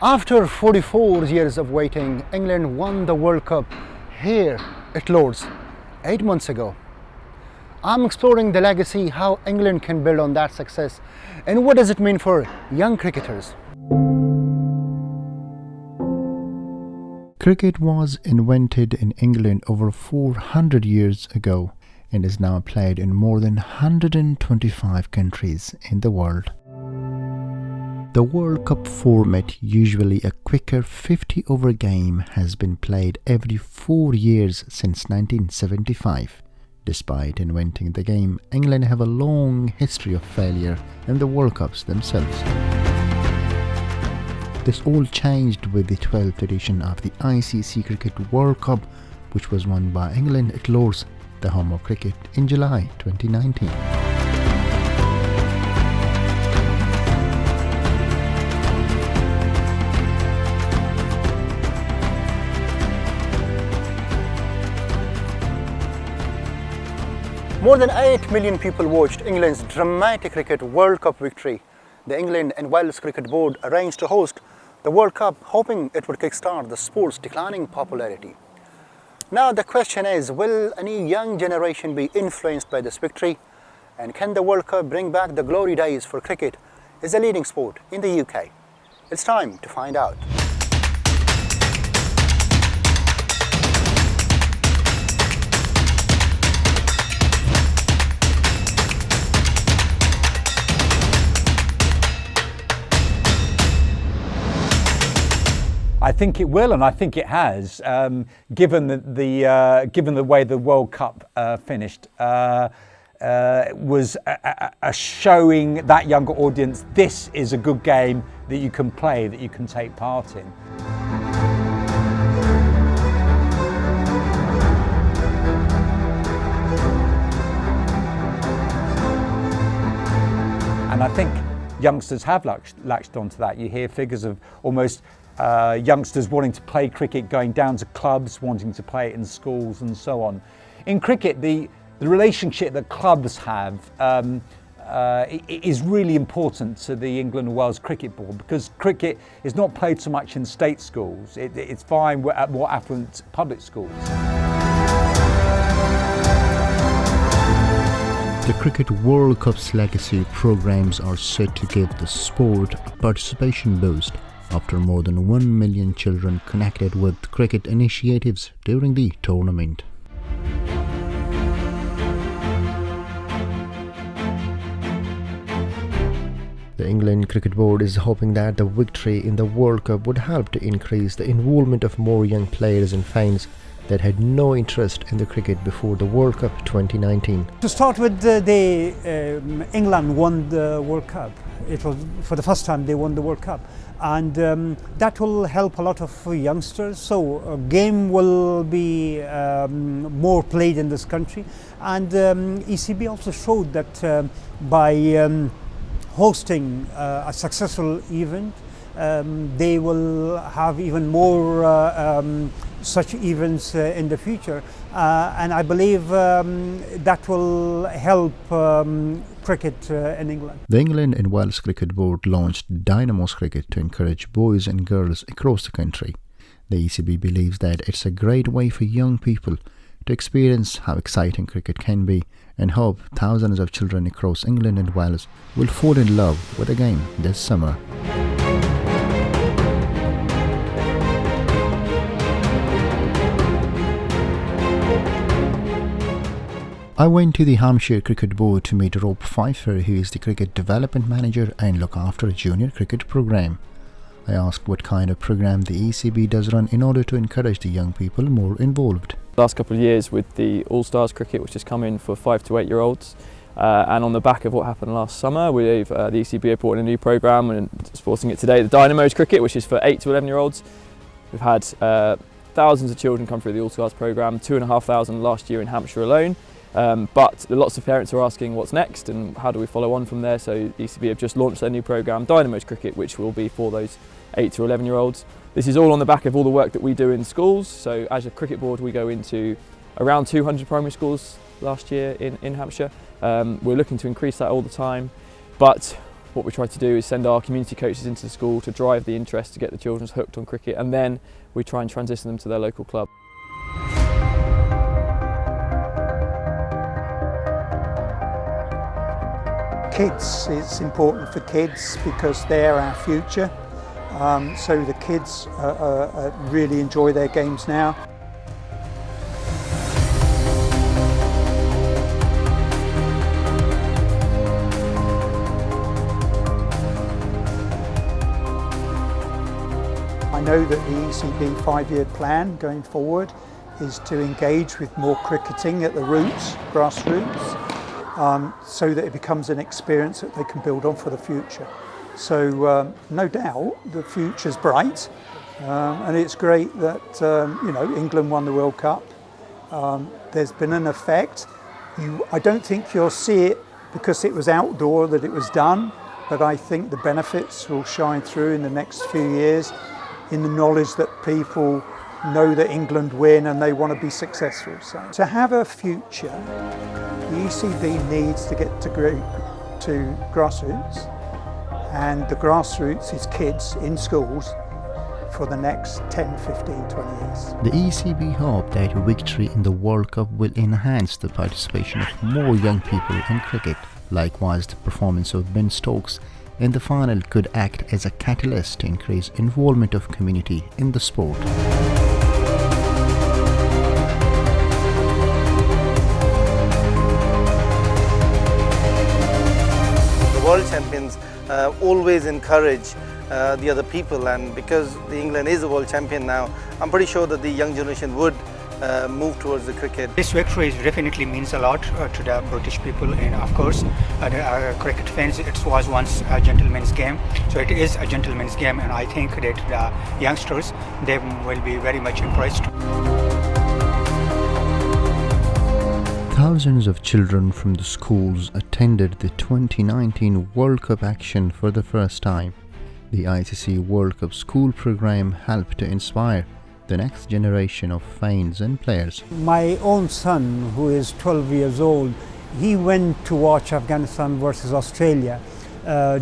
After 44 years of waiting, England won the World Cup here at Lord's 8 months ago. I'm exploring the legacy, how England can build on that success, and what does it mean for young cricketers. Cricket was invented in England over 400 years ago and is now played in more than 125 countries in the world. The World Cup format, usually a quicker 50-over game, has been played every 4 years since 1975. Despite inventing the game, England have a long history of failure in the World Cups themselves. This all changed with the 12th edition of the ICC Cricket World Cup, which was won by England at Lord's, the home of cricket, in July 2019. More than 8 million people watched England's dramatic cricket World Cup victory. The England and Wales Cricket Board arranged to host the World Cup, hoping it would kickstart the sport's declining popularity. Now the question is, will any young generation be influenced by this victory? And can the World Cup bring back the glory days for cricket as a leading sport in the UK? It's time to find out. I think it will, and I think it has, given the way the World Cup finished. Was a showing that younger audience this is a good game that you can play, that you can take part in. And I think youngsters have latched onto that. You hear figures of almost youngsters wanting to play cricket, going down to clubs, wanting to play it in schools and so on. In cricket, the relationship that clubs have is really important to the England and Wales Cricket Board, because cricket is not played so much in state schools. It's fine at more affluent public schools. The Cricket World Cup's legacy programs are set to give the sport a participation boost after more than 1 million children connected with cricket initiatives during the tournament. The England Cricket Board is hoping that the victory in the World Cup would help to increase the involvement of more young players and fans that had no interest in the cricket before the World Cup 2019. To start with, England won the World Cup. It was for the first time they won the World Cup, and that will help a lot of youngsters. So a game will be more played in this country, and ECB also showed that by hosting a successful event, they will have even more such events in the future, and I believe that will help cricket in England. The England and Wales Cricket Board launched Dynamos Cricket to encourage boys and girls across the country. The ECB believes that it's a great way for young people to experience how exciting cricket can be, and hope thousands of children across England and Wales will fall in love with the game this summer. I went to the Hampshire Cricket Board to meet Rob Pfeiffer, who is the Cricket Development Manager and look after a junior cricket program. I asked what kind of program the ECB does run in order to encourage the young people more involved. Last couple of years with the All-Stars cricket, which has come in for 5 to 8 year olds, and on the back of what happened last summer, the ECB have brought in a new program and supporting it today, the Dynamos cricket, which is for 8 to 11 year olds. We've had thousands of children come through the All-Stars program, 2,500 last year in Hampshire alone. But lots of parents are asking what's next and how do we follow on from there, so ECB have just launched their new programme, Dynamos Cricket, which will be for those 8 to 11 year olds. This is all on the back of all the work that we do in schools, so as a cricket board we go into around 200 primary schools last year in Hampshire. We're looking to increase that all the time, but what we try to do is send our community coaches into the school to drive the interest, to get the children hooked on cricket, and then we try and transition them to their local club. Kids, it's important for kids because they're our future. So the kids really enjoy their games now. I know that the ECB 5-year plan going forward is to engage with more cricketing at the roots, grassroots, so that it becomes an experience that they can build on for the future. So no doubt the future's bright, and it's great that England won the World Cup. There's been an effect. I don't think you'll see it because it was outdoor that it was done, but I think the benefits will shine through in the next few years in the knowledge that people know that England win and they want to be successful. So to have a future, the ECB needs to get to grassroots, and the grassroots is kids in schools for the next 10, 15, 20 years. The ECB hope that victory in the World Cup will enhance the participation of more young people in cricket. Likewise, the performance of Ben Stokes in the final could act as a catalyst to increase involvement of community in the sport. The world champions always encourage the other people, and because England is a world champion now, I'm pretty sure that the young generation would move towards the cricket. This victory definitely means a lot to the British people, and of course the cricket fans. It was once a gentleman's game, so it is a gentleman's game, and I think that the youngsters, they will be very much impressed. Thousands of children from the schools attended the 2019 World Cup action for the first time. The ICC World Cup school program helped to inspire the next generation of fans and players. My own son, who is 12 years old, he went to watch Afghanistan versus Australia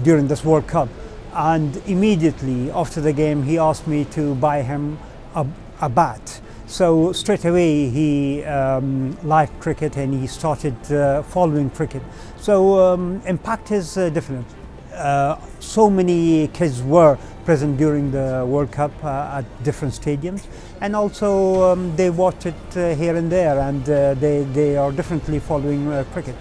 during this World Cup, and immediately after the game he asked me to buy him a bat. So straight away he liked cricket and he started following cricket. So impact is different. So many kids were present during the World Cup at different stadiums, and also they watch it here and there, and they are definitely following cricket.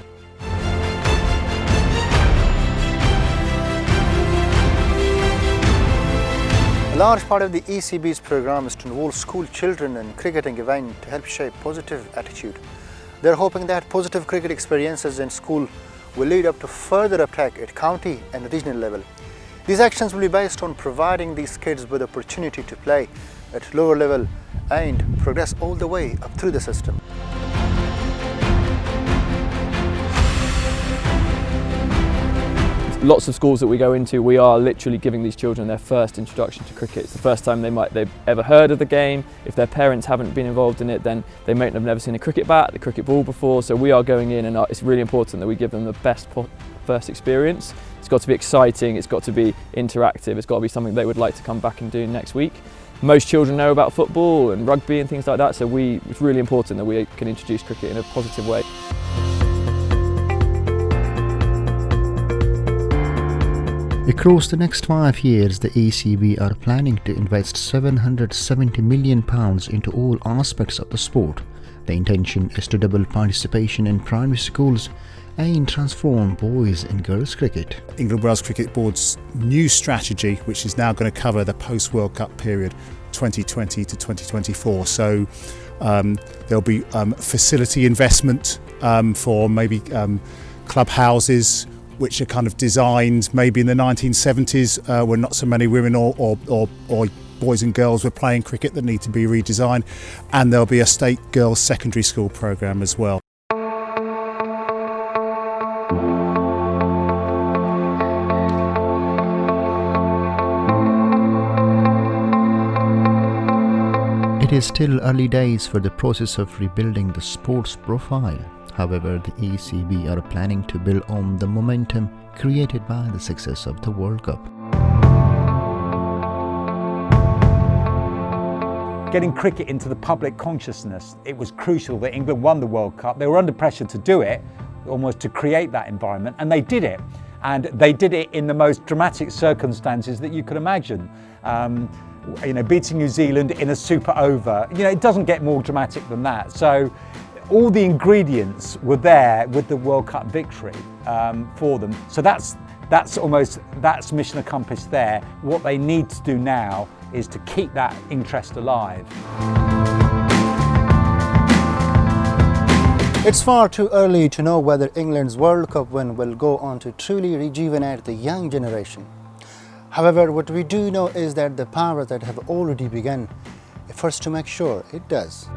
A large part of the ECB's programme is to involve school children in cricketing event to help shape positive attitude. They're hoping that positive cricket experiences in school will lead up to further uptake at county and regional level. These actions will be based on providing these kids with the opportunity to play at lower level and progress all the way up through the system. Lots of schools that we go into, we are literally giving these children their first introduction to cricket. It's the first time they've ever heard of the game. If their parents haven't been involved in it, then they might have never seen a cricket bat, the cricket ball before. So we are going in, and it's really important that we give them the best first experience. It's got to be exciting, it's got to be interactive, it's got to be something they would like to come back and do next week. Most children know about football and rugby and things like that, so it's really important that we can introduce cricket in a positive way. Across the next 5 years, the ECB are planning to invest £770 million into all aspects of the sport. The intention is to double participation in primary schools and transform boys and girls cricket. England Wales Cricket Board's new strategy, which is now going to cover the post-World Cup period 2020 to 2024. So there'll be facility investment for maybe clubhouses, which are kind of designed maybe in the 1970s when not so many women or boys and girls were playing cricket, that need to be redesigned. And there'll be a state girls secondary school programme as well. It is still early days for the process of rebuilding the sports profile. However, the ECB are planning to build on the momentum created by the success of the World Cup. Getting cricket into the public consciousness, it was crucial that England won the World Cup. They were under pressure to do it, almost to create that environment, and they did it. And they did it in the most dramatic circumstances that you could imagine. Beating New Zealand in a super over, it doesn't get more dramatic than that. So all the ingredients were there with the World Cup victory for them. So that's mission accomplished there. What they need to do now is to keep that interest alive. It's far too early to know whether England's World Cup win will go on to truly rejuvenate the young generation. However, what we do know is that the powers that have already begun are first to make sure it does.